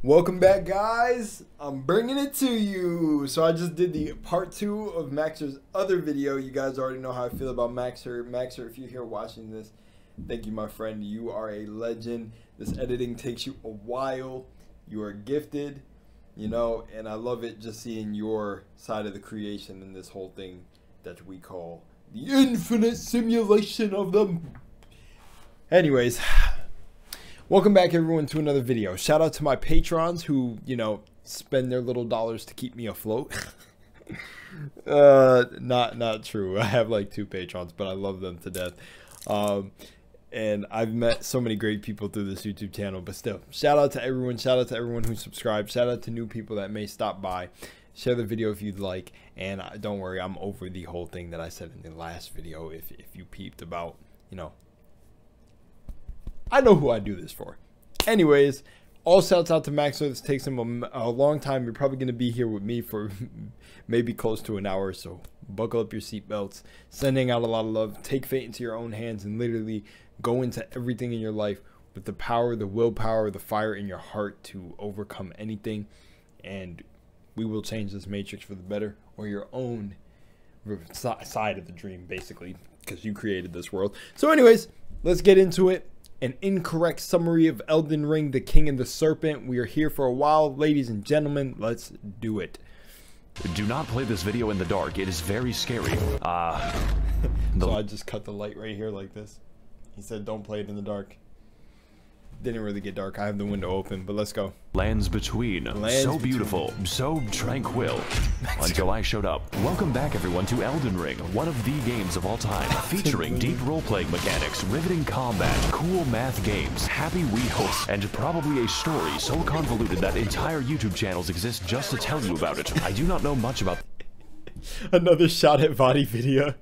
Welcome back, guys. I'm bringing it to you. So I just did the part 2 of Maxer's other video. You guys already know how I feel about Maxer. Maxer, if you're here watching this, thank you, my friend. You are a legend. This editing takes you a while. You are gifted, you know, and I love it just seeing your side of the creation in this whole thing that we call the infinite simulation of them. Anyways, welcome back, everyone, to another video. Shout out to my patrons who, you know, spend their little dollars to keep me afloat. Not true. I have like 2 patrons, but I love them to death. And I've met so many great people through this YouTube channel, but still, shout out to everyone. Shout out to everyone who subscribed. Shout out to new people that may stop by. Share the video if you'd like. And don't worry, I'm over the whole thing that I said in the last video. If you peeped about, you know, I know who I do this for. Anyways, all shouts out to Max. This takes him a long time. You're probably going to be here with me for maybe close to an hour. So buckle up your seatbelts. Sending out a lot of love. Take fate into your own hands and literally go into everything in your life with the power, the willpower, the fire in your heart to overcome anything. And we will change this matrix for the better, or your own side of the dream, basically, because you created this world. So anyways, let's get into it. An incorrect summary of Elden Ring, The King and the Serpent. We are here for a while, ladies and gentlemen. Let's do it. Do not play this video in the dark. It is very scary. So I just cut the light right here like this. He said don't play it in the dark. Didn't really get dark. I have the window open, but let's go. Lands Between. So beautiful, so tranquil. Until I showed up. Welcome back, everyone, to Elden Ring, one of the games of all time. Featuring deep role-playing mechanics, riveting combat, cool math games, happy Wii hosts, and probably a story so convoluted that entire YouTube channels exist just to tell you about it. I do not know much about Another shot at body video.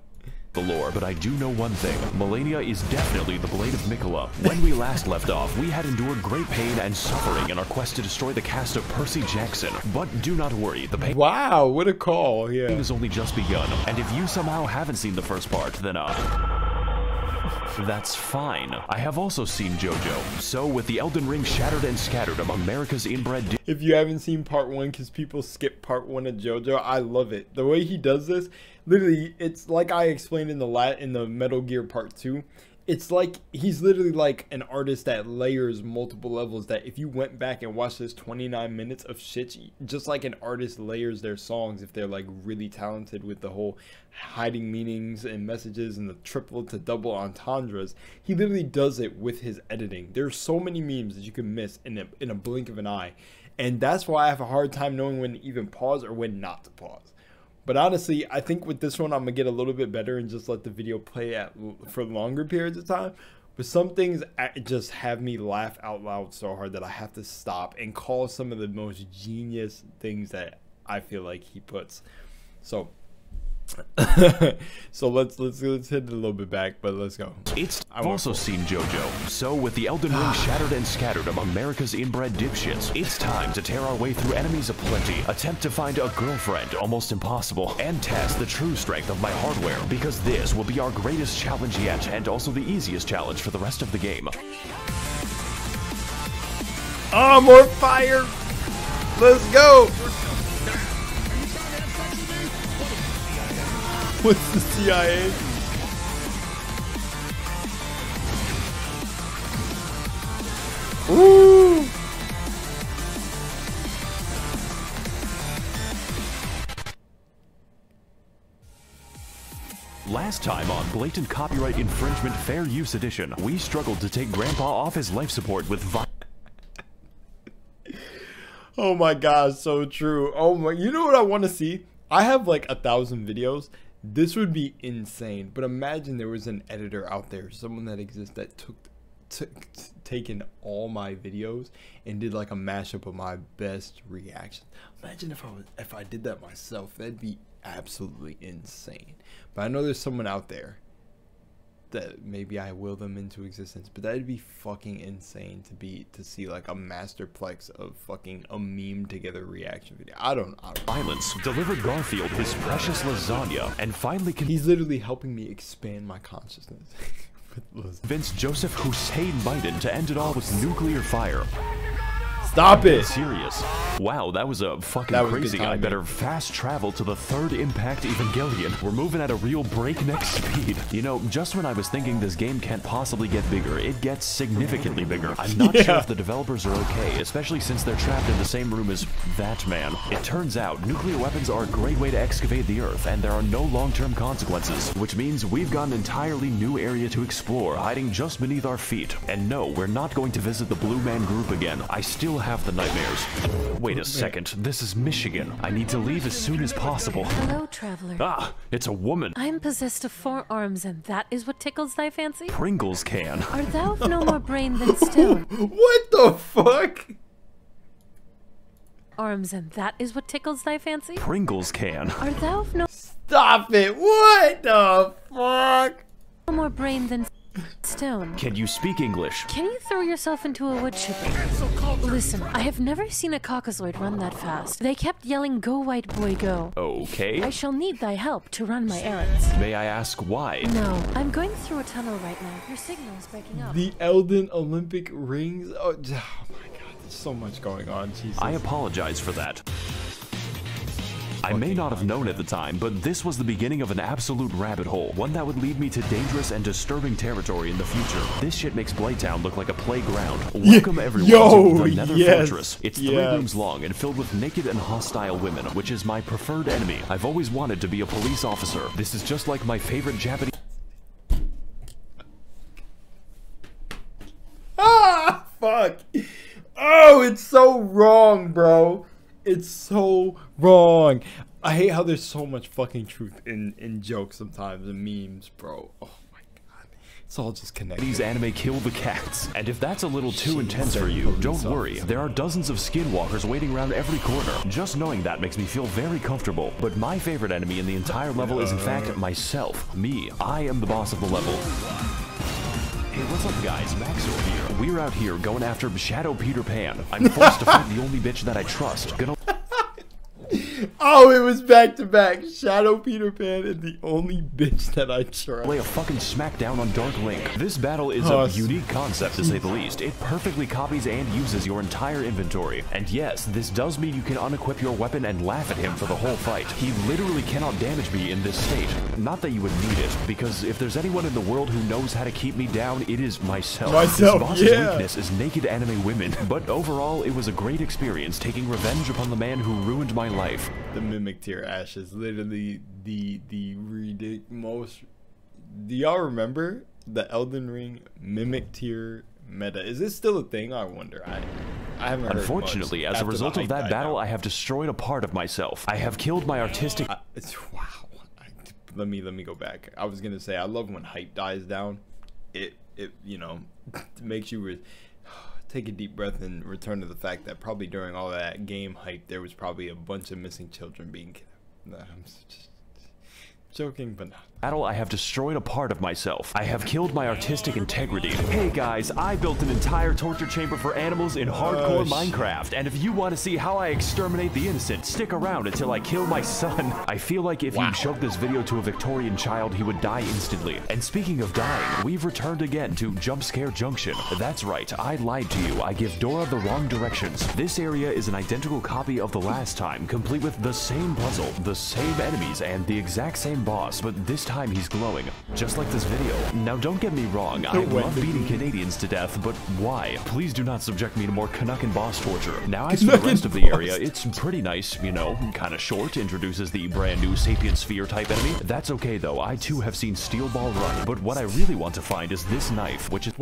The lore, but I do know one thing. Malenia is definitely the Blade of Miquella. When we last left off, we had endured great pain and suffering in our quest to destroy the cast of Percy Jackson. But do not worry, the pain Wow, what a call. Yeah. has only just begun. And if you somehow haven't seen the first part, then that's fine. I have also seen JoJo. So with the Elden Ring shattered and scattered among America's inbred If you haven't seen part 1, because people skip part 1 of JoJo, I love it. The way he does this, literally, it's like I explained in the Metal Gear Part 2. It's like he's literally like an artist that layers multiple levels, that if you went back and watched this 29 minutes of shit, just like an artist layers their songs if they're like really talented with the whole hiding meanings and messages and the triple to double entendres, he literally does it with his editing. There's so many memes that you can miss in a blink of an eye, and that's why I have a hard time knowing when to even pause or when not to pause. But honestly, I think with this one, I'm going to get a little bit better and just let the video play for longer periods of time. But some things just have me laugh out loud so hard that I have to stop and call some of the most genius things that I feel like he puts. So let's hit it a little bit back, but let's go. I've also seen JoJo. So with the Elden Ring shattered and scattered among America's inbred dipshits, it's time to tear our way through enemies aplenty, attempt to find a girlfriend, almost impossible, and test the true strength of my hardware, because this will be our greatest challenge yet, and also the easiest challenge for the rest of the game. Oh, more fire! Let's go! What's the CIA? Woo! Last time on Blatant Copyright Infringement Fair Use Edition, we struggled to take Grandpa off his life support with Oh my god, so true. Oh my, you know what I want to see? I have like 1,000 videos. This would be insane. But imagine there was an editor out there, someone that exists that taken all my videos and did like a mashup of my best reactions. Imagine if I did that myself. That'd be absolutely insane. But I know there's someone out there that maybe I will them into existence, but that'd be fucking insane to see like a masterplex of fucking a meme together reaction video. I don't violence delivered Garfield his precious lasagna, and finally he's literally helping me expand my consciousness. Convinced Joseph Hussein Biden to end it all with nuclear fire. Stop it. Serious. Wow, that was a fucking crazy. I better fast travel to the third Impact Evangelion. We're moving at a real breakneck speed. You know, just when I was thinking this game can't possibly get bigger, it gets significantly bigger. I'm not sure if the developers are okay, especially since they're trapped in the same room as that man. It turns out nuclear weapons are a great way to excavate the Earth, and there are no long-term consequences, which means we've got an entirely new area to explore, hiding just beneath our feet. And no, we're not going to visit the Blue Man Group again. I still have the nightmares. Wait a second, this is Michigan. I need to leave as soon as possible. Hello, traveler. Ah, it's a woman. I am possessed of 4 arms, and that is what tickles thy fancy? Pringles can. Art thou of no more brain than stone? What the fuck? Arms, and that is what tickles thy fancy? Pringles can. Art thou of no Stop it. What the fuck? more brain than stone? Can you speak English? Can you throw yourself into a wood chipper? Listen, I have never seen a Caucasoid run that fast. They kept yelling, "Go, white boy, go." Okay. I shall need thy help to run my errands. May I ask why? No, I'm going through a tunnel right now. Your signal is breaking up. The Elden Olympic rings. Oh my god, there's so much going on. Jesus. I apologize for that. I may not have known at the time, but this was the beginning of an absolute rabbit hole, one that would lead me to dangerous and disturbing territory in the future. This shit makes Blaytown look like a playground. Welcome everyone to the Nether Fortress. It's 3 rooms long and filled with naked and hostile women, which is my preferred enemy. I've always wanted to be a police officer. This is just like my favorite Japanese... Ah, fuck. Oh, it's so wrong, bro. It's so wrong. I hate how there's so much fucking truth in jokes sometimes and memes, bro. Oh my god. It's all just connected. These anime kill the cats. And if that's a little too intense for you, don't worry. There are dozens of skinwalkers waiting around every corner. Just knowing that makes me feel very comfortable. But my favorite enemy in the entire level is in fact myself. Me. I am the boss of the level. Hey, what's up guys, Max over here. We're out here going after Shadow Peter Pan. I'm forced to fight the only bitch that I trust. Gonna... Oh, it was back to back. Shadow Peter Pan and the only bitch that I trust. Lay a fucking smackdown on Dark Link. This battle is a unique concept to say the least. It perfectly copies and uses your entire inventory. And yes, this does mean you can unequip your weapon and laugh at him for the whole fight. He literally cannot damage me in this state. Not that you would need it, because if there's anyone in the world who knows how to keep me down, it is myself. This boss's weakness is naked anime women. But overall, it was a great experience taking revenge upon the man who ruined my life. The Mimic Tier Ash is literally the most. Do y'all remember the Elden Ring Mimic Tier meta? Is this still a thing? I wonder. I haven't heard. Unfortunately, as a result of that battle, I have destroyed a part of myself. I have killed my artistic. Wow. Let me go back. I was gonna say I love when hype dies down. It you know makes you. Take a deep breath and return to the fact that probably during all that game hype, there was probably a bunch of missing children being killed. I'm just joking, but not. I have destroyed a part of myself. I have killed my artistic integrity. Hey guys, I built an entire torture chamber for animals in hardcore Minecraft, and if you want to see how I exterminate the innocent, stick around until I kill my son. I feel like if you showed this video to a Victorian child, he would die instantly. And speaking of dying, we've returned again to Jump Scare Junction. That's right, I lied to you. I give Dora the wrong directions. This area is an identical copy of the last time, complete with the same puzzle, the same enemies, and the exact same boss, but this time he's glowing, just like this video. Now don't get me wrong, I love beating Canadians to death, but why? Please do not subject me to more Canuckin boss torture. Now as for the rest of the area, it's pretty nice, you know, kinda short, introduces the brand new Sapient Sphere type enemy. That's okay though, I too have seen Steel Ball run, but what I really want to find is this knife, which is such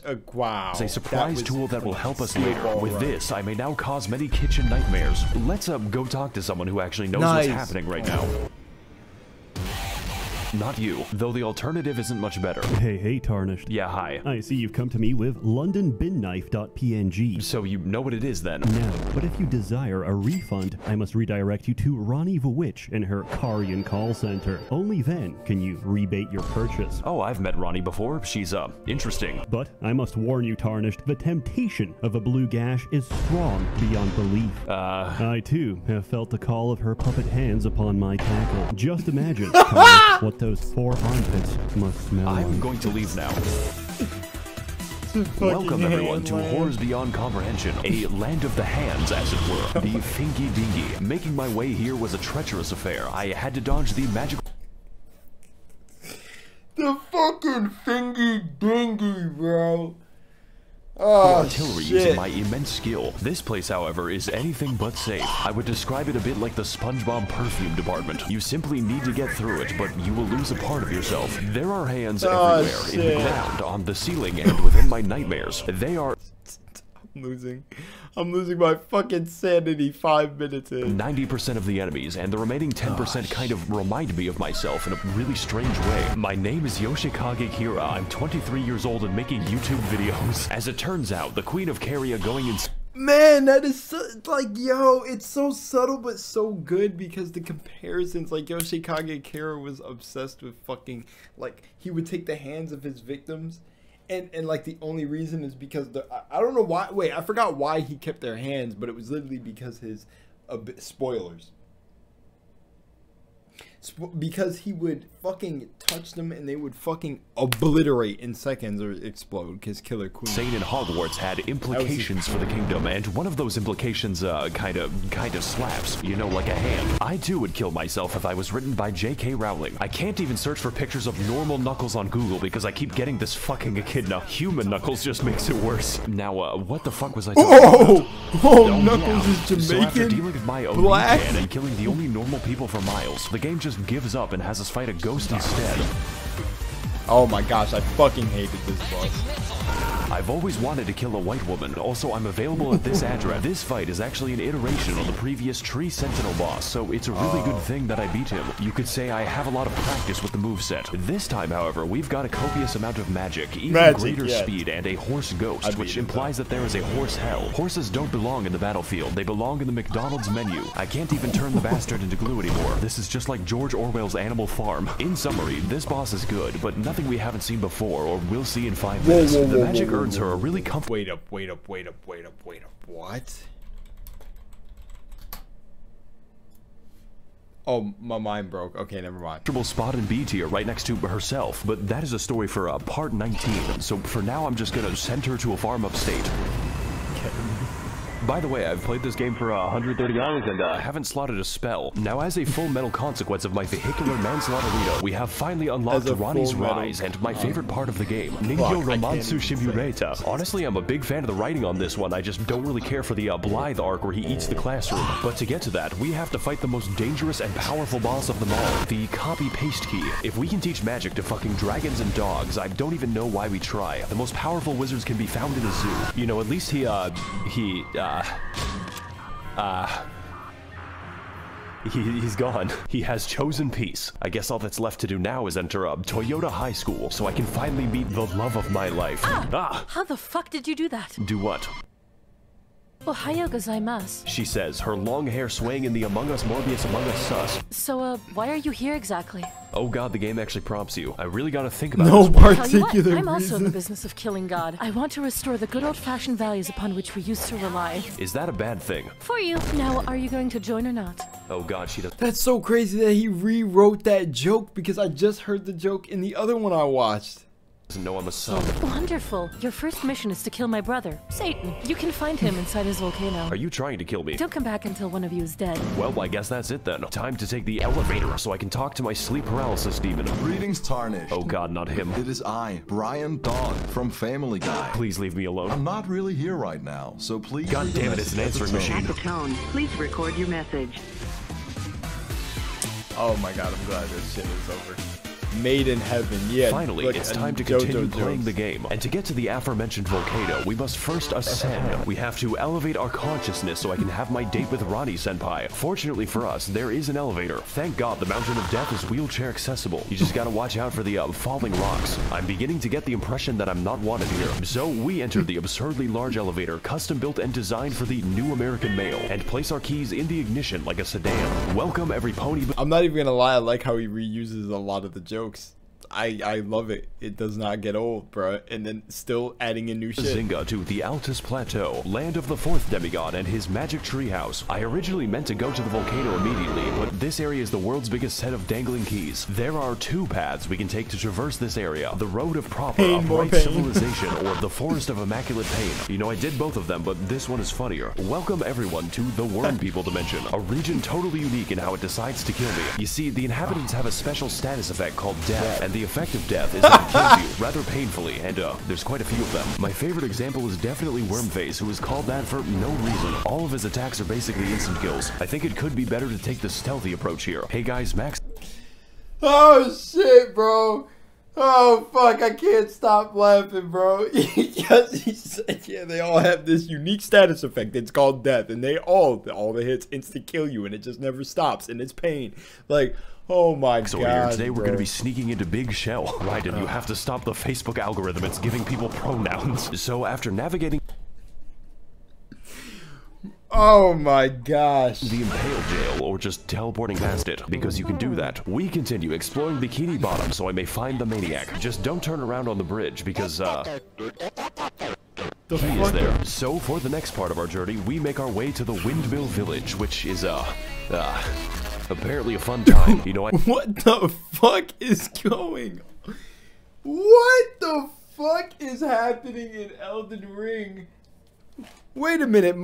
a wow. It's a surprise tool that will help us later. With this, I may now cause many kitchen nightmares. Let's go talk to someone who actually knows what's happening right now. Not you, though the alternative isn't much better. Hey, Tarnished. Yeah, hi. I see you've come to me with LondonBinKnife.png. So you know what it is then? No, but if you desire a refund, I must redirect you to Ronnie the Witch in her Karian call center. Only then can you rebate your purchase. Oh, I've met Ronnie before. She's, interesting. But I must warn you, Tarnished, the temptation of a blue gash is strong beyond belief. I, too, have felt the call of her puppet hands upon my tackle. Just imagine, Tarnished, what those 4 armpits must smell I'm like. going to leave now. Welcome everyone to Handland. Horrors Beyond Comprehension, a land of the hands, as it were. The Fingy Dingy. Making my way here was a treacherous affair. I had to dodge the magical... The fucking Fingy Dingy, bro. Oh, artillery using my immense skill. This place, however, is anything but safe. I would describe it a bit like the SpongeBob perfume department. You simply need to get through it, but you will lose a part of yourself. There are hands everywhere, in the ground, on the ceiling, and within my nightmares. They are... I'm losing my fucking sanity 5 minutes in. 90% of the enemies, and the remaining 10% kind of remind me of myself in a really strange way. My name is Yoshikage Kira. I'm 23 years old and making YouTube videos. As it turns out, the Queen of Caria going in... Man, that is so, like, yo, it's so subtle but so good because the comparisons, like, Yoshikage Kira was obsessed with fucking, like, he would take the hands of his victims. And like the only reason is because I don't know why. Wait, I forgot why he kept their hands, but it was literally because his spoilers. Because he would fucking touch them and they would fucking obliterate in seconds or explode because Killer Queen. Insane in Hogwarts had implications for the kingdom, and one of those implications kind of slaps, you know, like a hand. I too would kill myself if I was written by J.K. Rowling. I can't even search for pictures of normal Knuckles on Google because I keep getting this fucking echidna. Human Knuckles just makes it worse. Now, what the fuck was I talking about? Oh, Knuckles is Jamaican, so after dealing with my black, and killing the only normal people for miles, the game just gives up and has us fight a ghost instead. Oh my gosh, I fucking hated this boss. I've always wanted to kill a white woman. Also, I'm available at this address. This fight is actually an iteration on the previous Tree Sentinel boss, so it's a really good thing that I beat him. You could say I have a lot of practice with the moveset. This time, however, we've got a copious amount of magic, even greater speed, and a horse ghost, which implies that there is a horse hell. Horses don't belong in the battlefield. They belong in the McDonald's menu. I can't even turn the bastard into glue anymore. This is just like George Orwell's Animal Farm. In summary, this boss is good, but nothing we haven't seen before or will see in 5 minutes. The magic earns her a really comfortable... Wait up. What? Oh, my mind broke. Okay, never mind. Spot in B tier right next to herself, but that is a story for part 19. So for now, I'm just gonna send her to a farm upstate. Okay. By the way, I've played this game for 130 hours and haven't slotted a spell. Now, as a full metal consequence of my vehicular manslaughterito, we have finally unlocked Ronnie's Rise and my favorite part of the game, Ningyo Romansu Shimureta. Honestly, I'm a big fan of the writing on this one. I just don't really care for the Blythe arc where he eats the classroom. But to get to that, we have to fight the most dangerous and powerful boss of them all, the copy-paste key. If we can teach magic to fucking dragons and dogs, I don't even know why we try. The most powerful wizards can be found in a zoo. You know, at least he's gone. He has chosen peace. I guess all that's left to do now is enter Toyota High School so I can finally meet the love of my life. How the fuck did you do that? Do what? Ohayo gozaimasu. She says, her long hair swaying in the Among Us Morbius Among Us sus. So, why are you here exactly? Oh god, the game actually prompts you. I really gotta think about no this. particular I'm also in the reason. business of killing God. I want to restore the good old-fashioned values upon which we used to rely. Is that a bad thing? For you. Now, are you going to join or not? Oh god, she does. That's so crazy that he rewrote that joke because I just heard the joke in the other one I watched. Doesn't know I'm a son. Wonderful. Your first mission is to kill my brother, Satan. You can find him inside his volcano. Are you trying to kill me? Don't come back until one of you is dead. Well, I guess that's it then. Time to take the elevator so I can talk to my sleep paralysis demon. Greetings, Tarnished. Oh god, not him. It is I, Brian Dog, from Family Guy. Please leave me alone. I'm not really here right now, so please... God damn it, it's an answering machine. At the tone, please record your message. Oh my god, I'm glad this shit is over. Made in heaven, yeah. Finally, look, it's time to continue playing the game. And to get to the aforementioned volcano, we must first ascend. We have to elevate our consciousness so I can have my date with Ronnie Senpai. Fortunately for us, there is an elevator. Thank god the Mountain of Death is wheelchair accessible. You just gotta watch out for the falling rocks. I'm beginning to get the impression that I'm not wanted here. So we enter the absurdly large elevator, custom built and designed for the new American male, and place our keys in the ignition like a sedan. Welcome every pony... I'm not even gonna lie, I like how he reuses a lot of the jokes. I love it. It does not get old, bro. And then still adding in new shit. Zynga to the Altus Plateau, land of the fourth demigod and his magic treehouse. I originally meant to go to the volcano immediately, but this area is the world's biggest set of dangling keys. There are two paths we can take to traverse this area: the Road of Proper, Pain, more pain. Civilization, or the Forest of Immaculate Pain. You know, I did both of them, but this one is funnier. Welcome everyone to the Worm People Dimension, a region totally unique in how it decides to kill me. You see, the inhabitants have a special status effect called death, and the effect of death is that it kills you rather painfully, and there's quite a few of them. My favorite example is definitely Wormface, who is called that for no reason. All of his attacks are basically instant kills. I think it could be better to take the stealthy approach here. Hey guys, Max. Oh shit, bro. Oh fuck, I can't stop laughing, bro. Because he said, yeah, they all have this unique status effect. It's called death, and they all the hits instant kill you, and it just never stops, and it's pain. Like, oh my So god. here today we're bro. going to be sneaking into Big Shell. Right, and you have to stop the Facebook algorithm. It's giving people pronouns. So after navigating Oh my gosh. the Impale Jail, or just teleporting past it, because you can do that, we continue exploring Bikini Bottom so I may find the maniac. Just don't turn around on the bridge, because The he is fuck? there. So for the next part of our journey, we make our way to the Windmill Village, which is apparently a fun time. You know, What the fuck is going on? What the fuck is happening in Elden Ring? Wait a minute,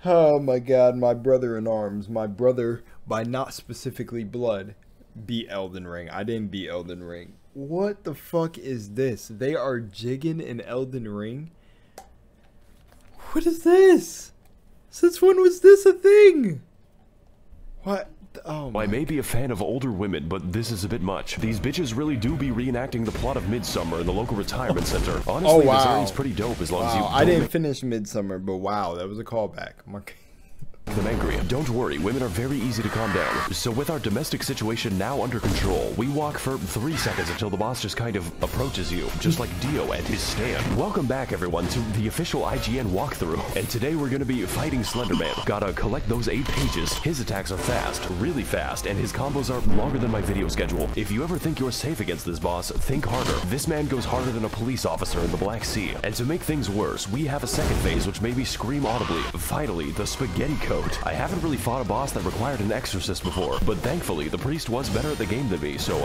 oh my god, my brother in arms, my brother by not specifically blood, beat Elden Ring. I didn't beat Elden Ring. What the fuck is this? They are jigging in Elden Ring? What is this? Since when was this a thing? What? Oh my. I may be a fan of older women, but this is a bit much. These bitches really do be reenacting the plot of Midsummer in the local retirement center. Honestly, wow. this area's pretty dope as long as you Wow, I don't didn't finish Midsummer, but wow, that was a callback. make them angry. Don't worry, women are very easy to calm down. So with our domestic situation now under control, we walk for 3 seconds until the boss just kind of approaches you, just like Dio and his stand. Welcome back everyone to the official IGN walkthrough, and today we're gonna be fighting Slenderman. Gotta collect those 8 pages. His attacks are fast, really fast, and his combos are longer than my video schedule. If you ever think you're safe against this boss, think harder. This man goes harder than a police officer in the Black Sea. And to make things worse, we have a second phase which made me scream audibly. Finally, the spaghetti coat. I haven't really fought a boss that required an exorcist before, but thankfully the priest was better at the game than me, so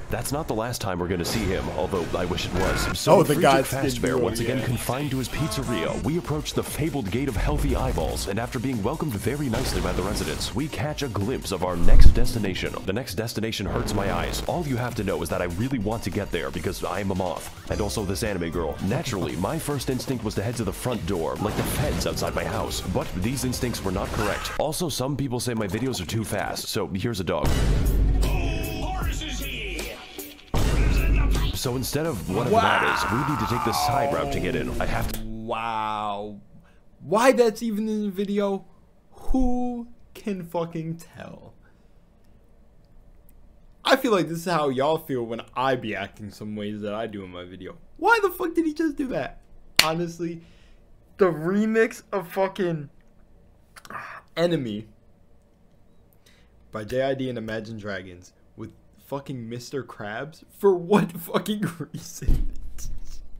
that's not the last time we're gonna see him, although I wish it was. So the Friedrich gods Fast did Bear, do it, once again yeah. confined to his pizzeria, we approach the fabled Gate of Healthy Eyeballs, and after being welcomed very nicely by the residents, we catch a glimpse of our next destination. The next destination hurts my eyes. All you have to know is that I really want to get there because I am a moth, and also this anime girl. Naturally, my first instinct was to head to the front door, like the feds outside my house, but these instincts were not correct. Also, some people say my videos are too fast, so here's a dog. So instead of whatever that is, we need to take the side route to get in. I have to. Wow. Why that's even in the video? Who can fucking tell? I feel like this is how y'all feel when I be acting some ways that I do in my video. Why the fuck did he just do that? Honestly, the remix of fucking Enemy by JID and Imagine Dragons with fucking Mr. Krabs? For what fucking reason?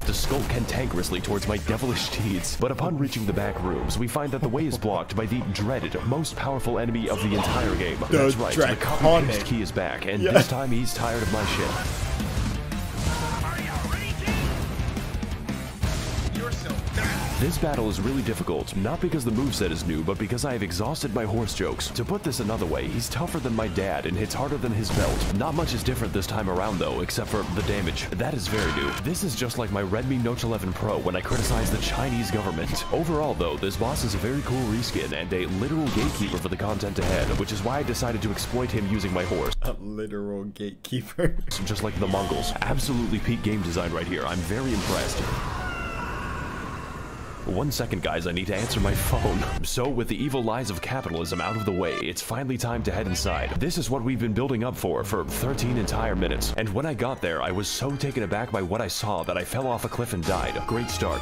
To skulk cantankerously towards my devilish deeds, but upon reaching the back rooms, we find that the way is blocked by the dreaded, most powerful enemy of the entire game. That's right, the copy-paste key is back, and this time he's tired of my shit. This battle is really difficult, not because the moveset is new, but because I have exhausted my horse jokes. To put this another way, he's tougher than my dad and hits harder than his belt. Not much is different this time around though, except for the damage. That is very new. This is just like my Redmi Note 11 Pro when I criticized the Chinese government. Overall though, this boss is a very cool reskin and a literal gatekeeper for the content ahead, which is why I decided to exploit him using my horse. A literal gatekeeper. Just like the Mongols. Absolutely peak game design right here. I'm very impressed. 1 second, guys, I need to answer my phone. So, with the evil lies of capitalism out of the way, it's finally time to head inside. This is what we've been building up for 13 entire minutes. And when I got there, I was so taken aback by what I saw that I fell off a cliff and died. Great start.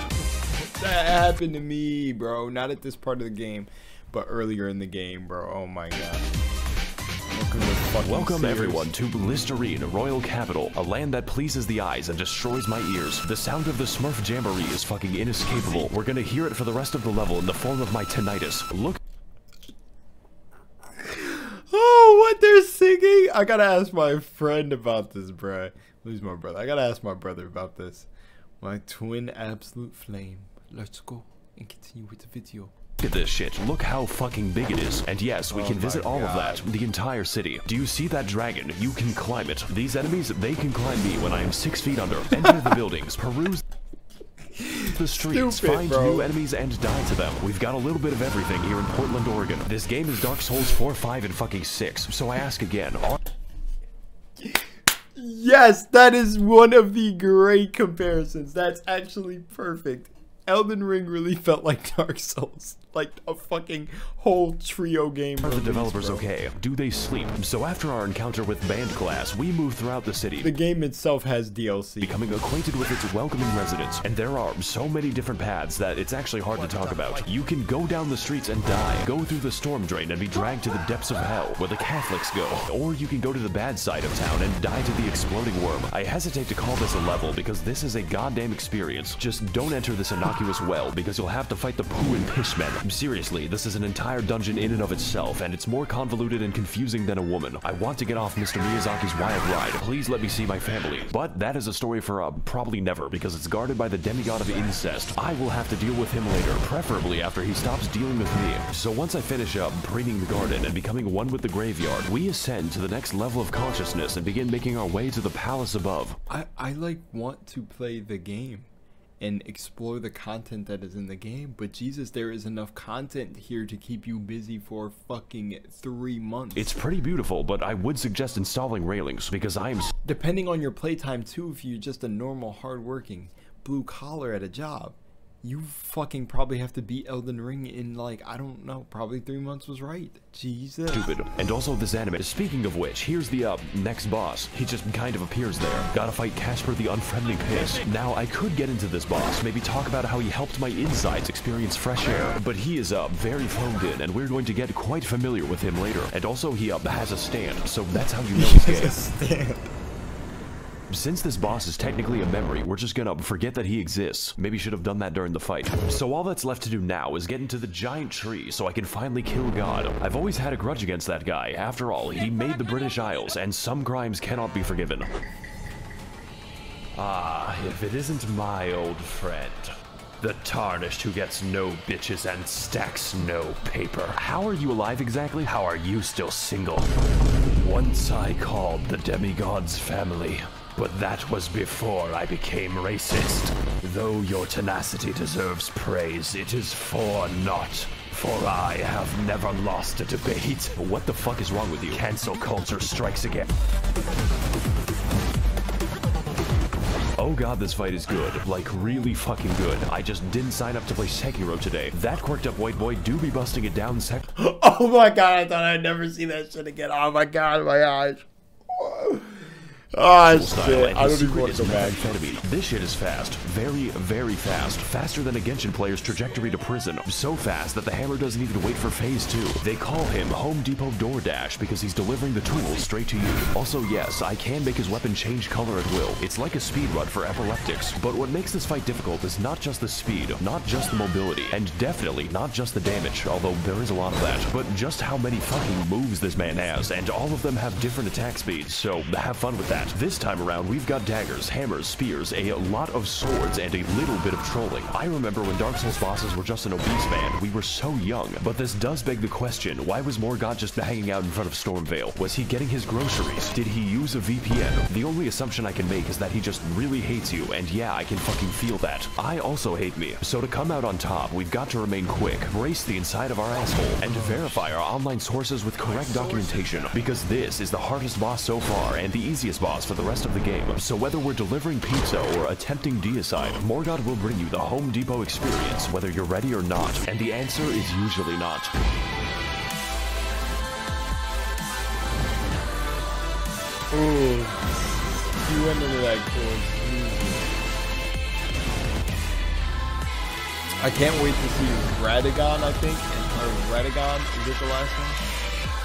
That happened to me, bro. Not at this part of the game, but earlier in the game, bro. Oh my god. Welcome everyone to Listerine, Royal Capital, a land that pleases the eyes and destroys my ears. The sound of the Smurf Jamboree is fucking inescapable. We're gonna hear it for the rest of the level in the form of my tinnitus. Look. Oh, what they're singing? I gotta ask my friend about this, bruh. Who's my brother? I gotta ask my brother about this. My twin absolute flame. Let's go and continue with the video. Look at this shit. Look how fucking big it is. And yes, we can visit all of that, the entire city. Do you see that dragon? You can climb it. These enemies, they can climb me when I am 6 feet under. Enter the buildings, peruse the streets, find new enemies and die to them. We've got a little bit of everything here in Portland, Oregon. This game is Dark Souls 4, 5, and fucking 6. So I ask again, yes, that is one of the great comparisons. That's actually perfect. Elden Ring really felt like Dark Souls, like a fucking whole trio game. Are the developers okay? Do they sleep? So after our encounter with Band Class, we move throughout the city. The game itself has DLC. Becoming acquainted with its welcoming residents. And there are so many different paths that it's actually hard to talk about. You can go down the streets and die, go through the storm drain and be dragged to the depths of hell, where the Catholics go. Or you can go to the bad side of town and die to the exploding worm. I hesitate to call this a level because this is a goddamn experience. Just don't enter this innocuous well, because you'll have to fight the poo and piss men. Seriously, this is an entire dungeon in and of itself, and it's more convoluted and confusing than a woman. I want to get off Mr. Miyazaki's wild ride. Please let me see my family. But that is a story for probably never, because it's guarded by the demigod of incest. I will have to deal with him later, preferably after he stops dealing with me. So once I finish up preening the garden and becoming one with the graveyard, we ascend to the next level of consciousness and begin making our way to the palace above. I like want to play the game and explore the content that is in the game, but Jesus, there is enough content here to keep you busy for fucking 3 months. It's pretty beautiful, but I would suggest installing railings, because I am... Depending on your playtime too, if you're just a normal, hardworking, blue collar at a job, you fucking probably have to beat Elden Ring in, like, I don't know, probably 3 months was right. Jesus. Stupid. And also this anime. Speaking of which, here's the, next boss. He just kind of appears there. Gotta fight Casper the Unfriendly Piss. Now, I could get into this boss, maybe talk about how he helped my insides experience fresh air, but he is, very phoned in, and we're going to get quite familiar with him later. And also, he, has a stand, so that's how you know he's gay. Since this boss is technically a memory, we're just gonna forget that he exists. Maybe should have done that during the fight. So all that's left to do now is get into the giant tree so I can finally kill God. I've always had a grudge against that guy. After all, he made the British Isles, and some crimes cannot be forgiven. Ah, if it isn't my old friend. The Tarnished who gets no bitches and stacks no paper. How are you alive exactly? How are you still single? Once I called the demigod's family. But that was before I became racist. Though your tenacity deserves praise, it is for naught. For I have never lost a debate. What the fuck is wrong with you? Cancel culture strikes again. Oh god, this fight is good. Like, really fucking good. I just didn't sign up to play Sekiro today. That quirked up white boy do be busting it down Oh my god, I thought I'd never see that shit again. Oh my god, my eyes. Oh shit, I don't even want to go back. This shit is fast. Very, very fast. Faster than a Genshin player's trajectory to prison. So fast that the hammer doesn't even wait for phase 2. They call him Home Depot DoorDash because he's delivering the tools straight to you. Also, yes, I can make his weapon change color at will. It's like a speed run for epileptics. But what makes this fight difficult is not just the speed, not just the mobility, and definitely not just the damage, although there is a lot of that, but just how many fucking moves this man has, and all of them have different attack speeds, so have fun with that. This time around, we've got daggers, hammers, spears, a lot of swords, and a little bit of trolling. I remember when Dark Souls bosses were just an obese man. We were so young. But this does beg the question, why was Morgott just hanging out in front of Stormvale? Was he getting his groceries? Did he use a VPN? The only assumption I can make is that he just really hates you, and yeah, I can fucking feel that. I also hate me. So to come out on top, we've got to remain quick, brace the inside of our asshole, and verify our online sources with correct documentation, because this is the hardest boss so far, and the easiest boss for the rest of the game. So whether we're delivering pizza or attempting deicide, Morgott will bring you the Home Depot experience, whether you're ready or not, and the answer is usually not. Ooh, you went into that cool. I can't wait to see Radagon, I think, or Radagon, is it the last one?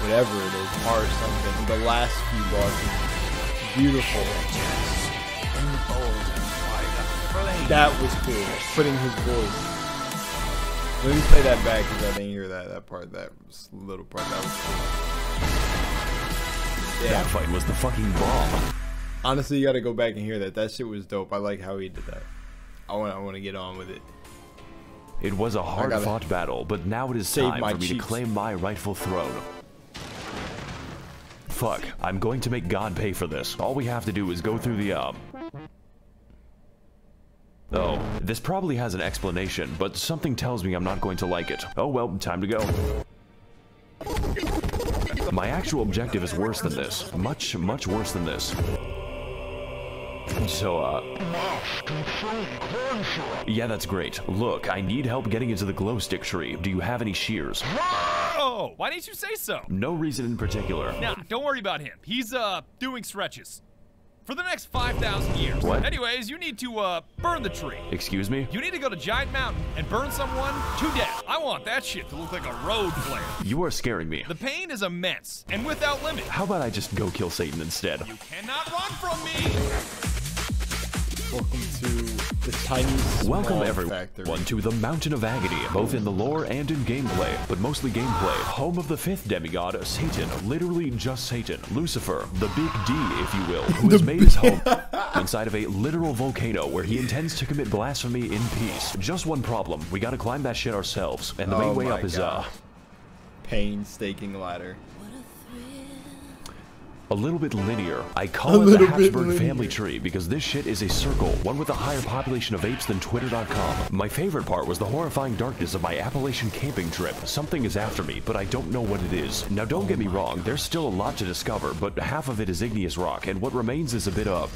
whatever it is, or something. The last few bosses, beautiful. That was cool. Putting his voice. Let me play that back because I didn't hear that part. That little part. That was cool. Yeah. That fight was the fucking bomb. Honestly, you gotta go back and hear that. That shit was dope. I like how he did that. I want to get on with it. It was a hard-fought battle, but now it is time for me to claim my rightful throne. Fuck, I'm going to make God pay for this. All we have to do is go through the, Oh, this probably has an explanation, but something tells me I'm not going to like it. Oh well, time to go. My actual objective is worse than this. Much, much worse than this. So, yeah, that's great. Look, I need help getting into the glow stick tree. Do you have any shears? Oh, why didn't you say so? No reason in particular. Nah, don't worry about him. He's, doing stretches. For the next 5,000 years. What? Anyways, you need to, burn the tree. Excuse me? You need to go to Giant Mountain and burn someone to death. I want that shit to look like a road flare. You are scaring me. The pain is immense and without limit. How about I just go kill Satan instead? You cannot run from me! Welcome to the tiny Welcome everyone to the Mountain of Agony, both in the lore and in gameplay, but mostly gameplay. Home of the fifth demigod, Satan, literally just Satan, Lucifer, the big D, if you will, who has made his home inside of a literal volcano where he intends to commit blasphemy in peace. Just one problem, we gotta climb that shit ourselves, and the main way up is, painstaking ladder. a little bit linear. I call it the Habsburg family tree because this shit is a circle, one with a higher population of apes than Twitter.com. My favorite part was the horrifying darkness of my Appalachian camping trip. Something is after me, but I don't know what it is. Now don't get me wrong, there's still a lot to discover, but half of it is igneous rock, and what remains is a bit of...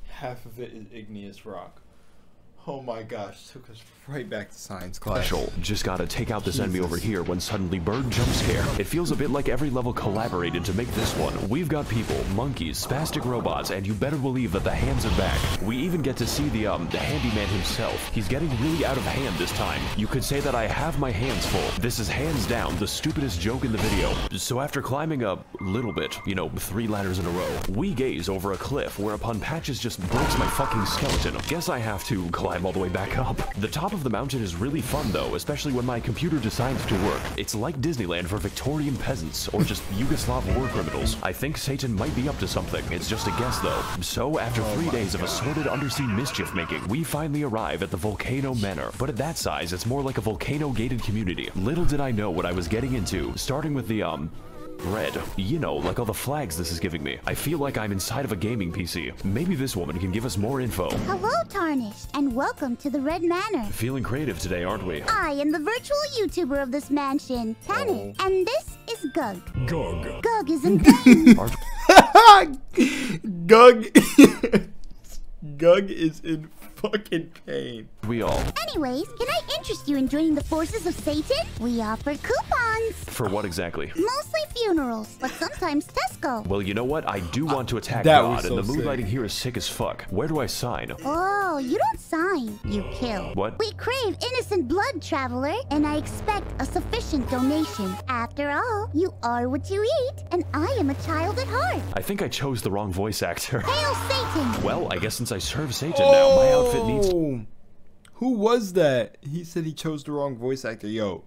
Half of it is igneous rock. Oh my gosh, took us right back to science class. Special. Just gotta take out this enemy over here when suddenly bird jump scare. It feels a bit like every level collaborated to make this one. We've got people, monkeys, spastic robots, and you better believe that the hands are back. We even get to see the handyman himself. He's getting really out of hand this time. You could say that I have my hands full. This is hands down the stupidest joke in the video. So after climbing a little bit, you know, 3 ladders in a row, we gaze over a cliff whereupon Patches just breaks my fucking skeleton. Guess I have to climb all the way back up. The top of the mountain is really fun though, especially when my computer decides to work. It's like Disneyland for Victorian peasants, or just Yugoslav war criminals. I think Satan might be up to something, it's just a guess though. So after 3 days of assorted undersea mischief making, we finally arrive at the Volcano Manor. But at that size, it's more like a volcano-gated community. Little did I know what I was getting into, starting with the, red. You know, like all the flags this is giving me. I feel like I'm inside of a gaming PC. Maybe this woman can give us more info. Hello, Tarnished, and welcome to the Red Manor. Feeling creative today, aren't we? I am the virtual YouTuber of this mansion, Tannis, and this is Gug. Gug. Gug is in pain. Gug. Gug is in fucking pain. We all. Anyways, can I interest you in joining the forces of Satan? We offer coupons. For what exactly? Mostly funerals, but sometimes Tesco. Well, you know what? I do want to attack that God, was so and the moonlighting sick. here is sick as fuck. Where do I sign? Oh, you don't sign, you kill. What? We crave innocent blood, traveler, and I expect a sufficient donation. After all, you are what you eat, and I am a child at heart. I think I chose the wrong voice actor. Hail Satan! Well, I guess since I serve Satan now, my outfit needs... Who was that? He said he chose the wrong voice actor. Yo,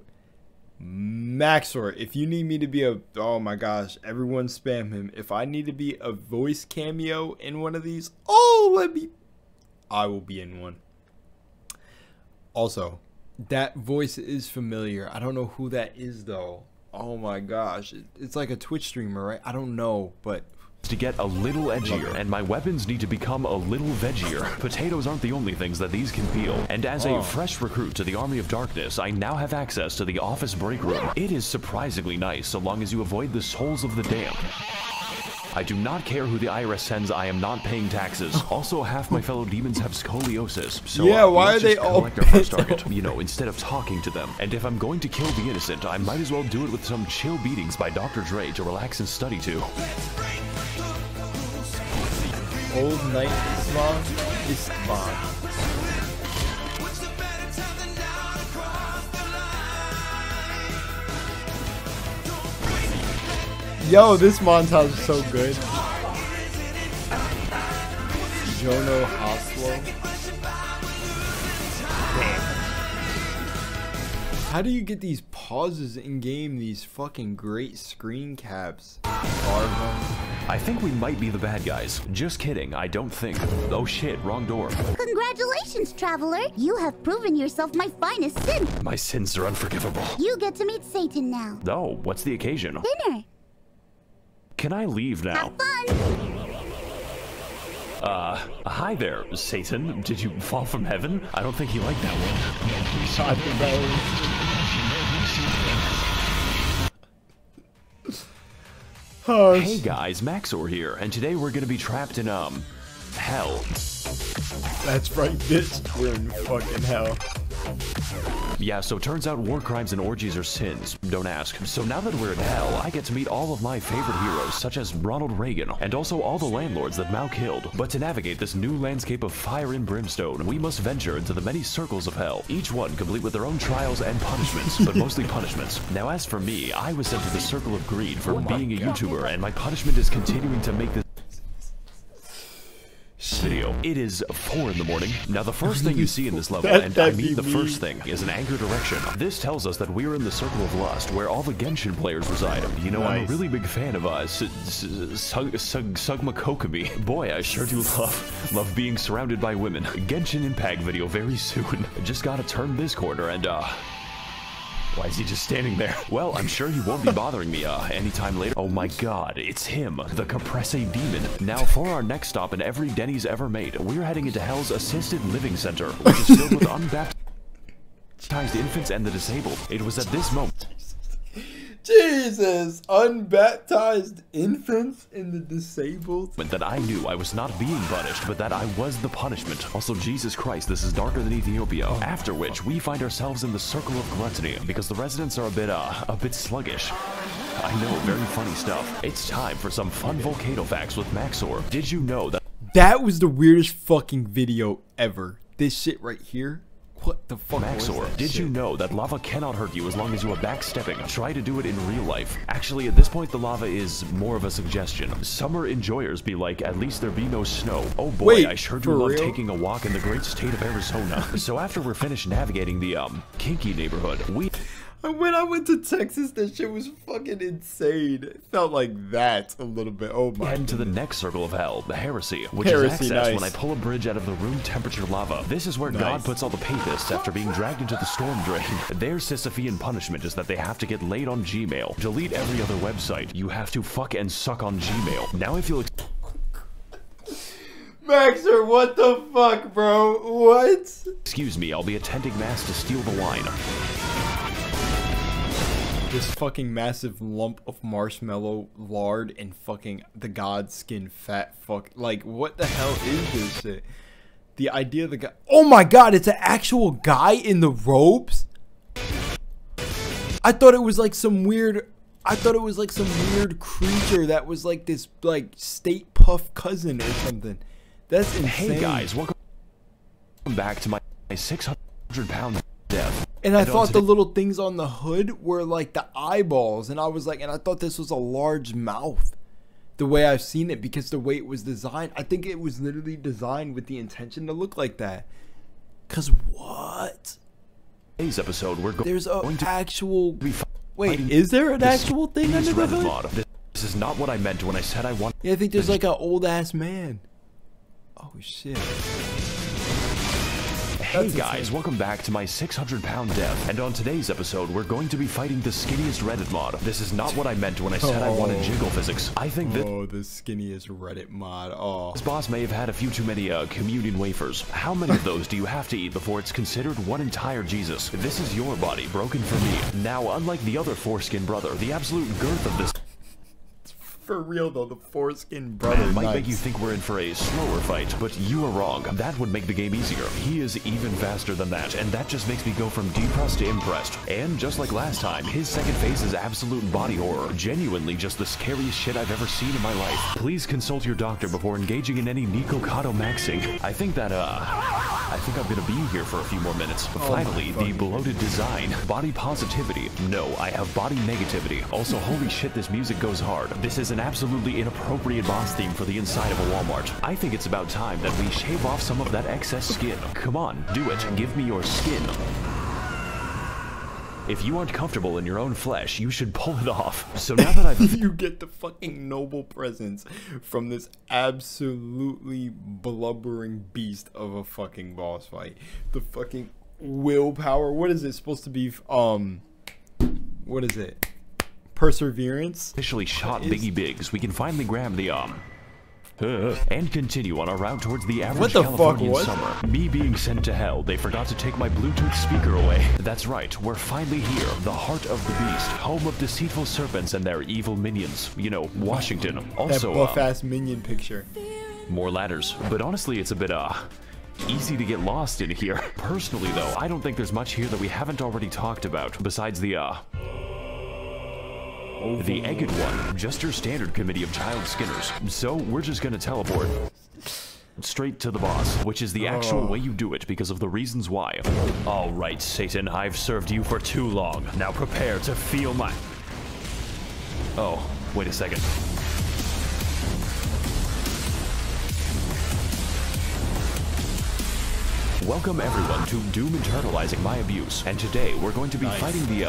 Maxor, if you need me to be a... Oh my gosh, everyone spam him. If I need to be a voice cameo in one of these, I will be in one. Also, that voice is familiar. I don't know who that is though. Oh my gosh, it's like a Twitch streamer, right? I don't know, but... to get a little edgier, and my weapons need to become a little veggier. Potatoes aren't the only things that these can peel, and as a fresh recruit to the Army of Darkness, I now have access to the office break room. It is surprisingly nice, so long as you avoid the souls of the damned. I do not care who the IRS sends, I am not paying taxes. Also, half my fellow demons have scoliosis, so yeah, why are they all collect our first target, you know, instead of talking to them. And if I'm going to kill the innocent, I might as well do it with some chill beatings by Dr. Dre to relax and study to. Old Night Isman. Yo, this montage is so good. Jono Hoslo. Damn. How do you get these pauses in game? These fucking great screen caps. I think we might be the bad guys. Just kidding, I don't think. Oh shit, wrong door. Congratulations, traveler. You have proven yourself my finest sin. My sins are unforgivable. You get to meet Satan now. Oh, what's the occasion? Dinner. Can I leave now? Have fun. Hi there, Satan. Did you fall from heaven? I don't think he liked that one. Hey guys, Maxor here, and today we're gonna be trapped in, hell. That's right, bitch. We're in fucking hell. Yeah, so turns out war crimes and orgies are sins. Don't ask. So now that we're in hell, I get to meet all of my favorite heroes, such as Ronald Reagan, and also all the landlords that Mao killed. But to navigate this new landscape of fire and brimstone, we must venture into the many circles of hell, each one complete with their own trials and punishments, but mostly punishments. Now as for me, I was sent to the Circle of Greed for being a YouTuber, and my punishment is continuing to make this video. It is 4 in the morning. Now the first thing you see in this level, and I mean the first thing, is an anchor direction. This tells us that we're in the Circle of Lust, where all the Genshin players reside. You know, I'm a really big fan of Sugma Kokomi. Boy, I sure do love being surrounded by women. Genshin Impact video very soon. Just gotta turn this corner and why is he just standing there? Well, I'm sure he won't be bothering me anytime later. Oh my god, it's him, the Compresse Demon. Now for our next stop in every Denny's ever made, we're heading into Hell's Assisted Living Center, which is filled with unbaptized infants and the disabled. It was at this moment Jesus, unbaptized infants and the disabled. That I knew I was not being punished, but that I was the punishment. Also, Jesus Christ, this is darker than Ethiopia. After which, we find ourselves in the Circle of Gluttony, because the residents are a bit sluggish. I know, very funny stuff. It's time for some fun volcano facts with Maxor. Did you know that that was the weirdest fucking video ever? This shit right here. What the fuck? Maxor, did you know that lava cannot hurt you as long as you are backstepping? Try to do it in real life. Actually, at this point, the lava is more of a suggestion. Summer enjoyers be like, at least there be no snow. Oh boy, wait, I sure do love taking a walk in the great state of Arizona. So after we're finished navigating the, kinky neighborhood, when I went to Texas, that shit was fucking insane. It felt like that a little bit. Oh my. Head to the next circle of hell, the heresy, which is accessed when I pull a bridge out of the room temperature lava. This is where God puts all the papists after being dragged into the storm drain. Their Sisyphean punishment is that they have to get laid on Gmail. Delete every other website. You have to fuck and suck on Gmail. Now if you'll Maxor, what the fuck, bro? What? Excuse me, I'll be attending mass to steal the wine. This fucking massive lump of marshmallow lard and fucking the god skin fat fuck. Like, what the hell is this shit? The idea of the guy. Oh my god, it's an actual guy in the robes? I thought it was like some weird. I thought it was like some weird creature that was like this, like, State Puff cousin or something. That's insane. Hey guys, welcome back to my 600-pound death. And I thought the little things on the hood were like the eyeballs, and I was like, and I thought this was a large mouth, the way I've seen it, because the way it was designed, I think it was literally designed with the intention to look like that. Cause what? Today's episode, there's an actual. Wait, is there an actual thing under the hood? This is not what I meant when I said I want. Yeah, I think there's like an old ass man. Oh shit. Hey guys, welcome back to my 600-pound death, and on today's episode, we're going to be fighting the skinniest Reddit mod. This is not what I meant when I said I wanted jiggle physics. I think that the skinniest Reddit mod. Oh. This boss may have had a few too many communion wafers. How many of those do you have to eat before it's considered one entire Jesus? This is your body broken for me. Now, unlike the other foreskin brother, the absolute girth of this for real though, the foreskin brother might make you think we're in for a slower fight, but you are wrong. That would make the game easier. He is even faster than that, and that just makes me go from depressed to impressed. And just like last time, his second phase is absolute body horror. Genuinely just the scariest shit I've ever seen in my life. Please consult your doctor before engaging in any Nikocado maxing. I think that, I think I'm gonna be here for a few more minutes. Finally, the bloated design. Body positivity. No, I have body negativity. Also, holy shit, this music goes hard. This is an absolutely inappropriate boss theme for the inside of a Walmart. I think it's about time that we shave off some of that excess skin. Come on, do it. Give me your skin. If you aren't comfortable in your own flesh, you should pull it off. So now that I've... You get the fucking noble presence from this absolutely blubbering beast of a fucking boss fight. The fucking willpower. What is it supposed to be? What is it? Perseverance? Officially shot Biggie Biggs. We can finally grab the, and continue on our route towards the average Californian summer. Me being sent to hell, they forgot to take my Bluetooth speaker away. That's right, we're finally here, the heart of the beast, home of deceitful serpents and their evil minions. You know, Washington. Also, that buff-ass minion picture. More ladders, but honestly, it's a bit, easy to get lost in here. Personally, though, I don't think there's much here that we haven't already talked about, besides the Egged One, just your standard committee of child skinners. So we're just gonna teleport straight to the boss, which is the actual way you do it because of the reasons why. All right, Satan, I've served you for too long. Now prepare to feel my... Oh, wait a second. Welcome everyone to Doom Internalizing My Abuse, and today we're going to be fighting the,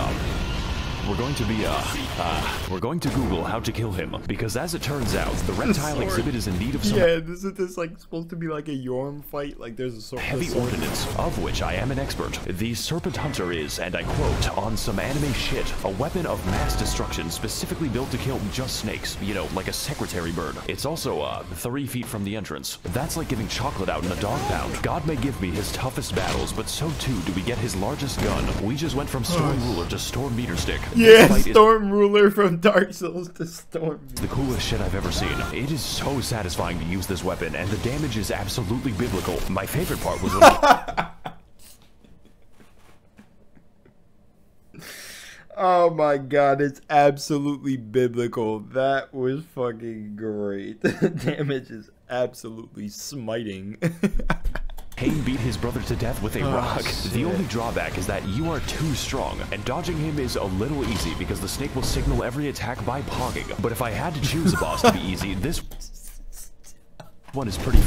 we're going to Google how to kill him, because as it turns out, the reptile exhibit is in need of some... Yeah, this like supposed to be like a Yorm fight, like there's a sword. Heavy ordnance, of which I am an expert. The Serpent Hunter is, and I quote, on some anime shit, a weapon of mass destruction specifically built to kill just snakes, you know, like a secretary bird. It's also, 3 feet from the entrance. That's like giving chocolate out in a dog pound. God may give me his toughest battles, but so too do we get his largest gun. We just went from Storm Ruler to Storm Meter Stick. Yeah, Storm Ruler from Dark Souls to Storm. The coolest shit I've ever seen. It is so satisfying to use this weapon, and the damage is absolutely biblical. My favorite part was when Oh my god, it's absolutely biblical. That was fucking great. The damage is absolutely smiting. Cain beat his brother to death with a rock. Shit. The only drawback is that you are too strong, and dodging him is a little easy because the snake will signal every attack by pogging. But if I had to choose a boss to be easy, this one is pretty...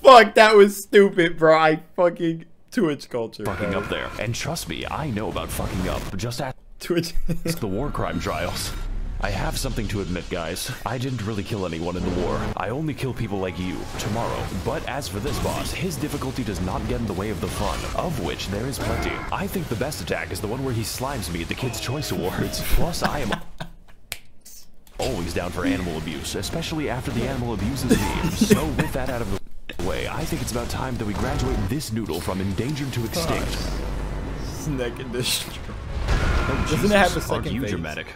Fuck, that was stupid, bro. I fucking... Twitch culture. Fucking up there. And trust me, I know about fucking up. Just ask Twitch. The war crime trials. I have something to admit, guys. I didn't really kill anyone in the war. I only kill people like you, tomorrow. But as for this boss, his difficulty does not get in the way of the fun, of which there is plenty. I think the best attack is the one where he slimes me at the Kids' Choice Awards. Plus, I am always down for animal abuse, especially after the animal abuses me. So with that out of the way, I think it's about time that we graduate this noodle from endangered to extinct. Snack and destroy. Oh, Jesus, doesn't it have a second aren't you phase? dramatic?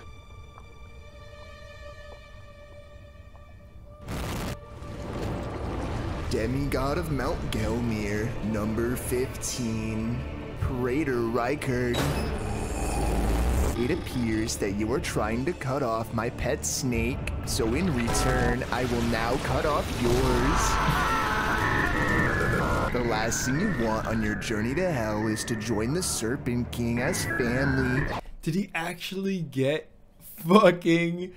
Demigod of Mount Gelmir, number 15, Praetor Rykard. It appears that you are trying to cut off my pet snake, so in return, I will now cut off yours. The last thing you want on your journey to hell is to join the Serpent King as family. Did he actually get fucking...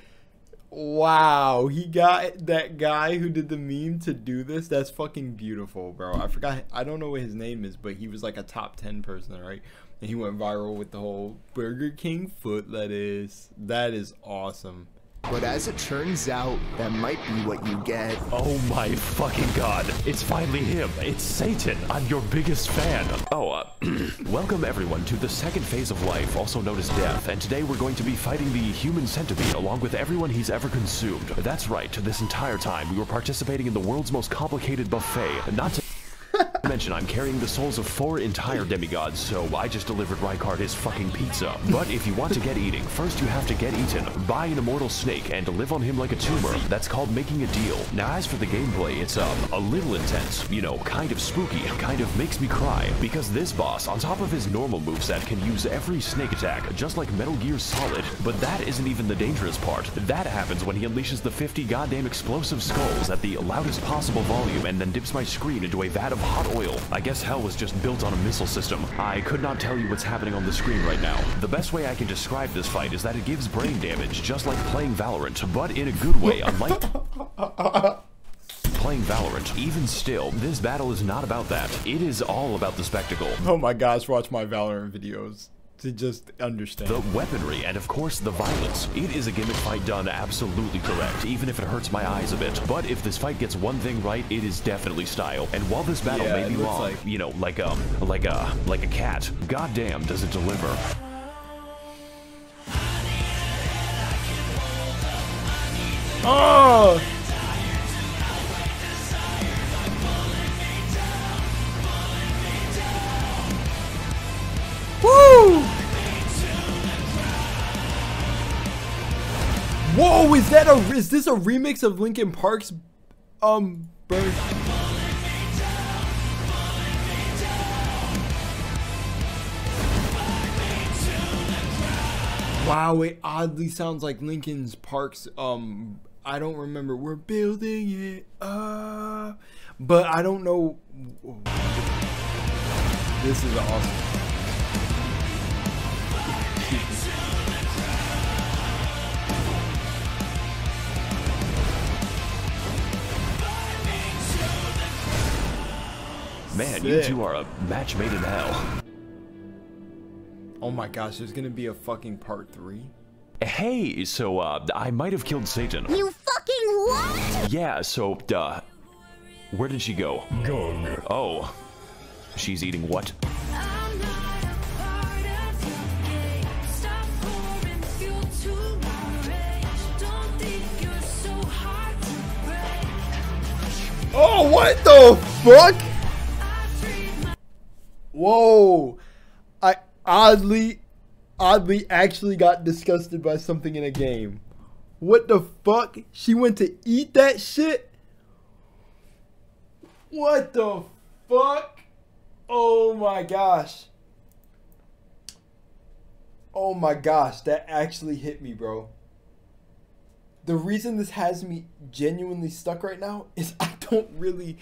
Wow, he got that guy who did the meme to do this. That's fucking beautiful, bro. I forgot, I don't know what his name is, but he was like a top 10 person, right? And he went viral with the whole Burger King foot lettuce. That is awesome. But as it turns out, that might be what you get. Oh my fucking god. It's finally him. It's Satan. I'm your biggest fan. Oh, welcome everyone to the second phase of life, also known as death. And today we're going to be fighting the human centipede along with everyone he's ever consumed. That's right. This entire time we were participating in the world's most complicated buffet. Not to mention I'm carrying the souls of 4 entire demigods, so I just delivered Rykard his fucking pizza. But if you want to get eating, first you have to get eaten. Buy an immortal snake and live on him like a tumor. That's called making a deal. Now as for the gameplay, it's a little intense, you know, kind of spooky, kind of makes me cry, because this boss, on top of his normal moveset, can use every snake attack, just like Metal Gear Solid. But that isn't even the dangerous part. That happens when he unleashes the 50 goddamn explosive skulls at the loudest possible volume and then dips my screen into a vat of hot oil. I guess hell was just built on a missile system. I could not tell you what's happening on the screen right now. The best way I can describe this fight is that it gives brain damage, just like playing Valorant, but in a good way, unlike playing Valorant. Even still, this battle is not about that. It is all about the spectacle. Oh my gosh, watch my Valorant videos to just understand. The weaponry and of course the violence. It is a gimmick fight done absolutely correct, even if it hurts my eyes a bit. But if this fight gets one thing right, it is definitely style. And while this battle may be long, you know, like a cat, goddamn does it deliver. Oh! Woo! Whoa, is this a remix of Linkin Park's Burn? Wow, it oddly sounds like Linkin Park's I don't remember. We're building it up, but I don't know. This is awesome. Man, you two are a match made in hell. Oh my gosh, there's gonna be a fucking part 3. Hey, so, I might have killed Satan. You fucking what? Yeah, so, where did she go? Gone. Oh. She's eating what? Oh, what the fuck? Whoa. I oddly actually got disgusted by something in a game. What the fuck? She went to eat that shit? What the fuck? Oh my gosh. Oh my gosh, that actually hit me, bro. The reason this has me genuinely stuck right now is I don't really,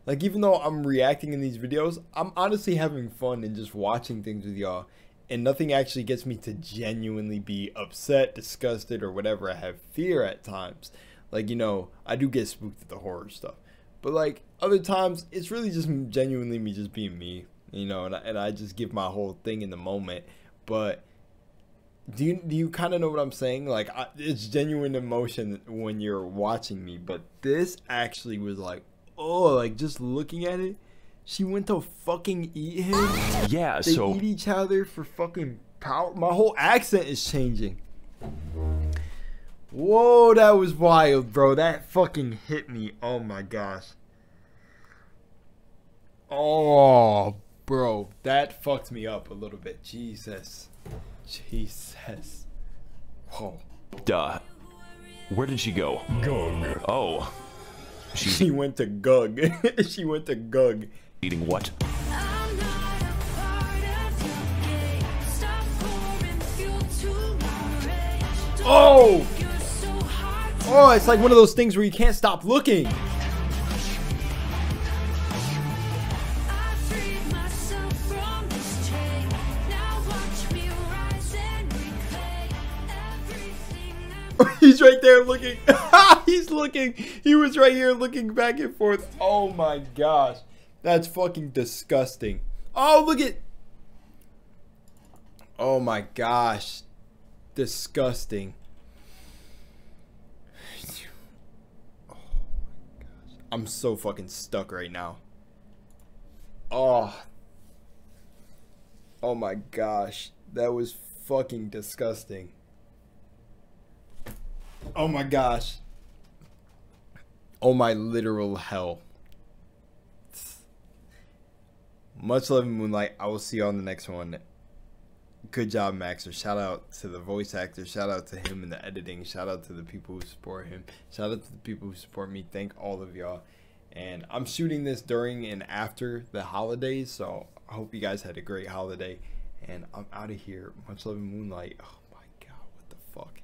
like, even though I'm reacting in these videos, I'm honestly having fun and just watching things with y'all. And nothing actually gets me to genuinely be upset, disgusted, or whatever. I have fear at times. Like, you know, I do get spooked at the horror stuff. But, like, other times, it's really just genuinely me just being me. You know, and I just give my whole thing in the moment. But do you kind of know what I'm saying? Like, it's genuine emotion when you're watching me. But this actually was like, oh, like, just looking at it. She went to fucking eat him? Yeah, they eat each other for fucking power. My whole accent is changing. Whoa, that was wild, bro. That fucking hit me. Oh my gosh. Oh, bro. That fucked me up a little bit. Jesus. Jesus. Whoa. Where did she go? Gug. Oh. She went to Gug. She went to Gug. Eating what? Oh! Oh, it's like one of those things where you can't stop looking. He's right there looking. He's looking. He was right here looking back and forth. Oh my gosh. That's fucking disgusting. Oh, look at. Oh my gosh. Disgusting. Oh my gosh. I'm so fucking stuck right now. Oh. Oh my gosh. That was fucking disgusting. Oh my gosh. Oh my literal hell. Much love, Moonlight. I will see you on the next one. Good job, Maxer. Shout out to the voice actor. Shout out to him in the editing. Shout out to the people who support him. Shout out to the people who support me. Thank all of y'all. And I'm shooting this during and after the holidays, so I hope you guys had a great holiday. And I'm out of here. Much love, Moonlight. Oh my god, what the fuck.